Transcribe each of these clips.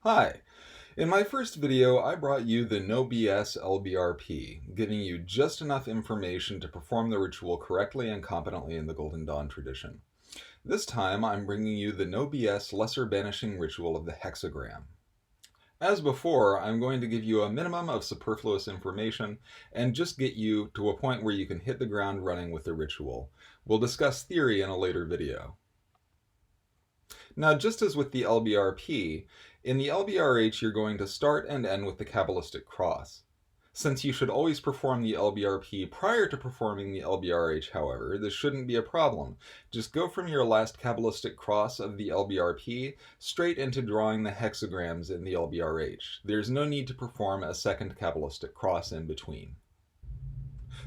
Hi! In my first video, I brought you the No BS LBRP, giving you just enough information to perform the ritual correctly and competently in the Golden Dawn tradition. This time, I'm bringing you the No BS Lesser Banishing Ritual of the hexagram. As before, I'm going to give you a minimum of superfluous information and just get you to a point where you can hit the ground running with the ritual. We'll discuss theory in a later video. Now, just as with the LBRP, in the LBRH you're going to start and end with the Kabbalistic cross. Since you should always perform the LBRP prior to performing the LBRH, however, this shouldn't be a problem. Just go from your last Kabbalistic cross of the LBRP straight into drawing the hexagrams in the LBRH. There's no need to perform a second Kabbalistic cross in between.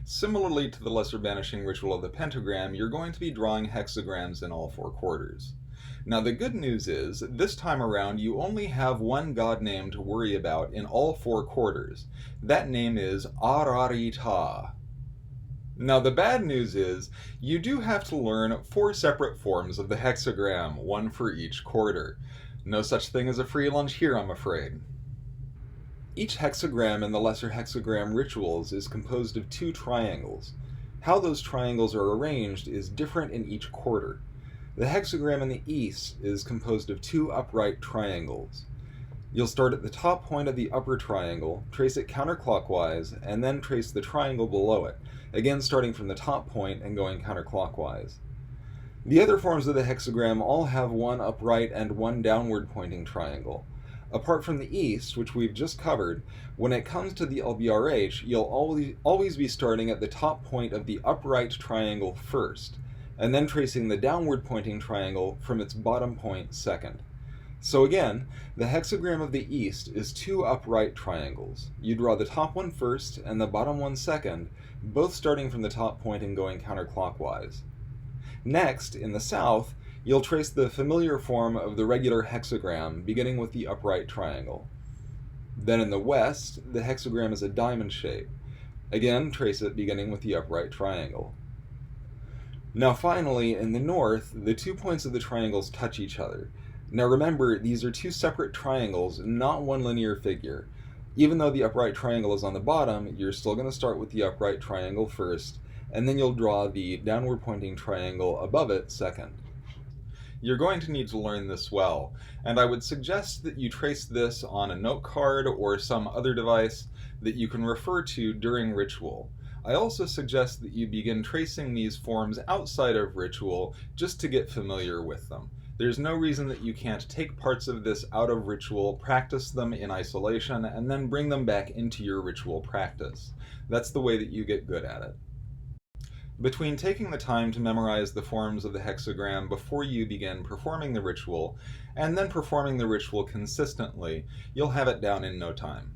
Similarly to the Lesser Banishing Ritual of the Pentagram, you're going to be drawing hexagrams in all four quarters. Now the good news is, this time around you only have one god name to worry about in all four quarters. That name is Ararita. Now the bad news is, you do have to learn 4 separate forms of the hexagram, one for each quarter. No such thing as a free lunch here, I'm afraid. Each hexagram in the Lesser Hexagram rituals is composed of 2 triangles. How those triangles are arranged is different in each quarter. The hexagram in the east is composed of 2 upright triangles. You'll start at the top point of the upper triangle, trace it counterclockwise, and then trace the triangle below it, again starting from the top point and going counterclockwise. The other forms of the hexagram all have 1 upright and 1 downward pointing triangle. Apart from the east, which we've just covered, when it comes to the LBRH, you'll always be starting at the top point of the upright triangle first, and then tracing the downward pointing triangle from its bottom point second. So again, the hexagram of the east is 2 upright triangles. You draw the top one first and the bottom one second, both starting from the top point and going counterclockwise. Next, in the south, you'll trace the familiar form of the regular hexagram, beginning with the upright triangle. Then in the west, the hexagram is a diamond shape. Again, trace it beginning with the upright triangle. Now finally, in the north, the 2 points of the triangles touch each other. Now remember, these are 2 separate triangles, not one linear figure. Even though the upright triangle is on the bottom, you're still going to start with the upright triangle first, and then you'll draw the downward pointing triangle above it second. You're going to need to learn this well, and I would suggest that you trace this on a note card or some other device that you can refer to during ritual. I also suggest that you begin tracing these forms outside of ritual just to get familiar with them. There's no reason that you can't take parts of this out of ritual, practice them in isolation, and then bring them back into your ritual practice. That's the way that you get good at it. Between taking the time to memorize the forms of the hexagram before you begin performing the ritual, and then performing the ritual consistently, you'll have it down in no time.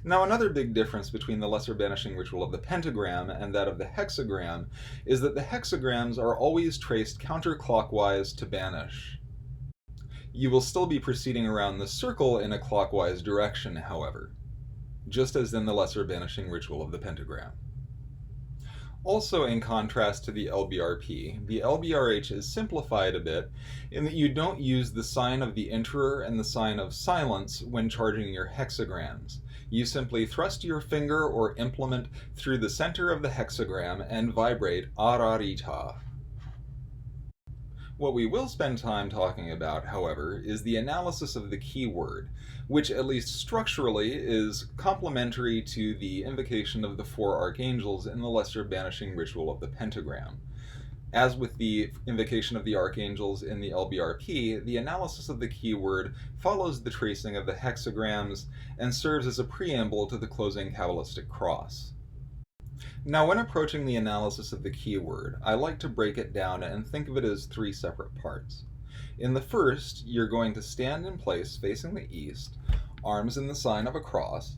Now, another big difference between the Lesser Banishing Ritual of the Pentagram and that of the hexagram is that the hexagrams are always traced counterclockwise to banish. You will still be proceeding around the circle in a clockwise direction, however, just as in the Lesser Banishing Ritual of the Pentagram. Also, in contrast to the LBRH is simplified a bit in that you don't use the sign of the Enterer and the sign of silence when charging your hexagrams. You simply thrust your finger or implement through the center of the hexagram and vibrate Ararita. What we will spend time talking about, however, is the analysis of the keyword, which at least structurally is complementary to the invocation of the 4 archangels in the Lesser Banishing Ritual of the Pentagram. As with the invocation of the archangels in the LBRP, the analysis of the keyword follows the tracing of the hexagrams and serves as a preamble to the closing Kabbalistic cross. Now, when approaching the analysis of the keyword, I like to break it down and think of it as 3 separate parts. In the first, you're going to stand in place facing the east, arms in the sign of a cross,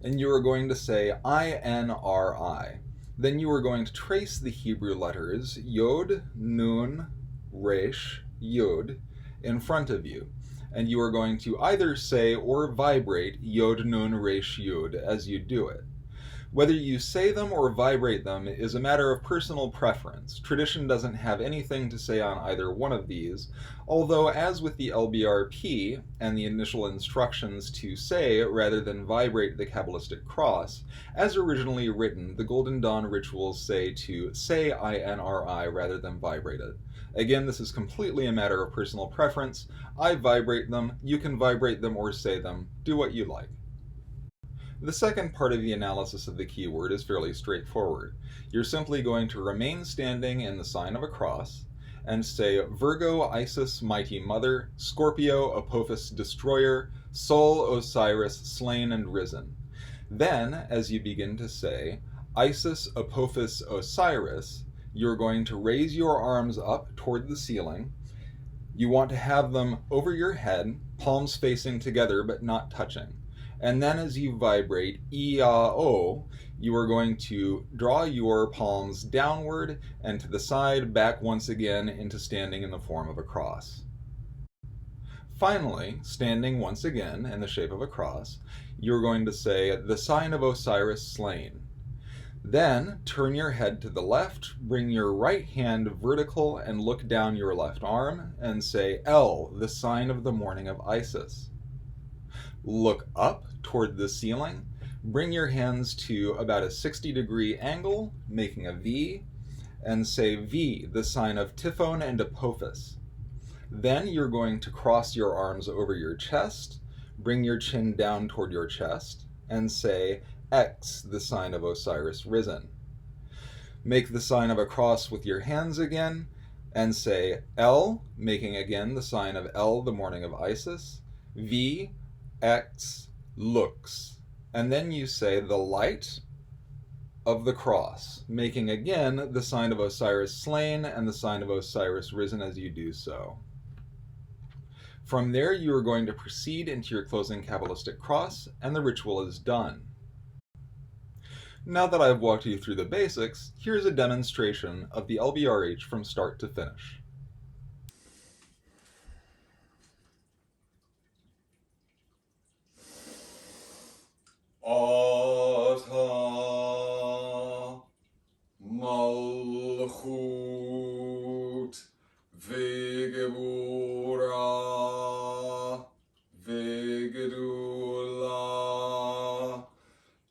and you are going to say I-N-R-I. Then you are going to trace the Hebrew letters Yod, Nun, Resh, Yod in front of you, and you are going to either say or vibrate Yod, Nun, Resh, Yod as you do it. Whether you say them or vibrate them is a matter of personal preference. Tradition doesn't have anything to say on either one of these, although as with the LBRP and the initial instructions to say rather than vibrate the Kabbalistic cross, as originally written, the Golden Dawn rituals say to say INRI rather than vibrate it. Again, this is completely a matter of personal preference. I vibrate them, you can vibrate them or say them, do what you like. The second part of the analysis of the keyword is fairly straightforward. You're simply going to remain standing in the sign of a cross and say Virgo, Isis, Mighty Mother, Scorpio, Apophis, Destroyer, Sol, Osiris, Slain and Risen. Then, as you begin to say Isis, Apophis, Osiris, you're going to raise your arms up toward the ceiling. You want to have them over your head, palms facing together but not touching. And then as you vibrate I-A-O, you are going to draw your palms downward and to the side, back once again into standing in the form of a cross. Finally, standing once again in the shape of a cross, you're going to say the sign of Osiris slain. Then turn your head to the left, bring your right hand vertical and look down your left arm and say El, the sign of the morning of Isis. Look up toward the ceiling, bring your hands to about a 60-degree angle, making a V, and say V, the sign of Typhon and Apophis. Then you're going to cross your arms over your chest, bring your chin down toward your chest, and say X, the sign of Osiris risen. Make the sign of a cross with your hands again, and say L, making again the sign of El, the morning of Isis, V, X, looks. And then you say the light of the cross, making again the sign of Osiris slain and the sign of Osiris risen as you do so. From there, you are going to proceed into your closing Kabbalistic cross, and the ritual is done. Now that I've walked you through the basics, here's a demonstration of the LBRH from start to finish. Ata Malchut Vegebura Vegedula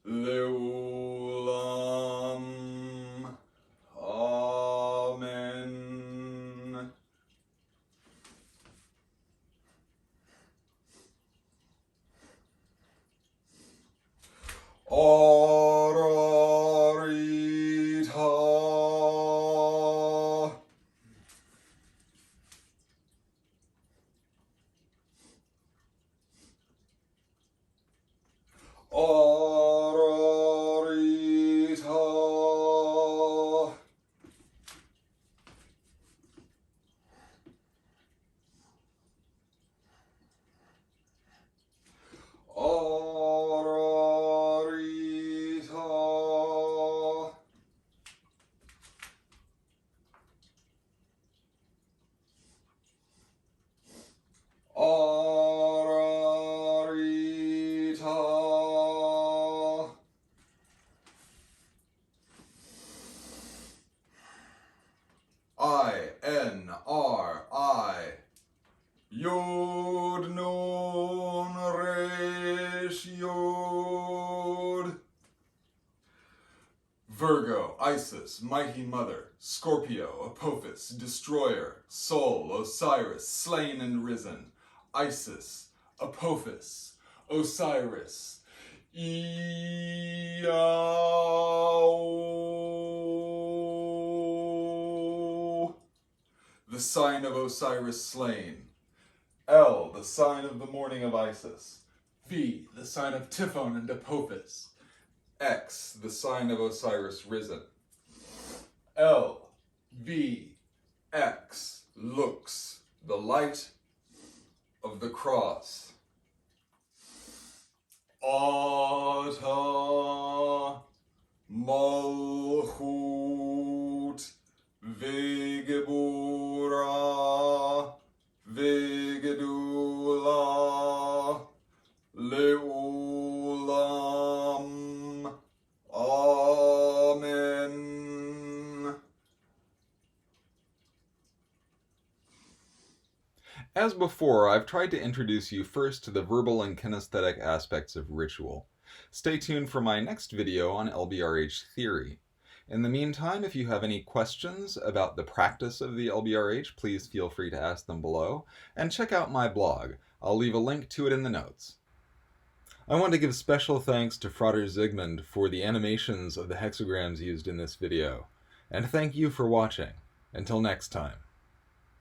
Leulam. Amen. Ararita. Ararita. Ararita. Ararita. I-N-R-I. Yod Nun Resh Yod. Virgo, Isis, Mighty Mother, Scorpio, Apophis, Destroyer, Sol, Osiris, Slain and Risen, Isis, Apophis, Osiris, Iao. The sign of Osiris slain. L, the sign of the morning of Isis. V, the sign of Typhon and Apophis. X, the sign of Osiris risen. L, V, X, looks, the light of the cross. Ata Malchut Vegebura Vegedula Leulam. As before, I've tried to introduce you first to the verbal and kinesthetic aspects of ritual. Stay tuned for my next video on LBRH theory. In the meantime, if you have any questions about the practice of the LBRH, please feel free to ask them below, and check out my blog. I'll leave a link to it in the notes. I want to give special thanks to Frater Zygmunt for the animations of the hexagrams used in this video, and thank you for watching. Until next time.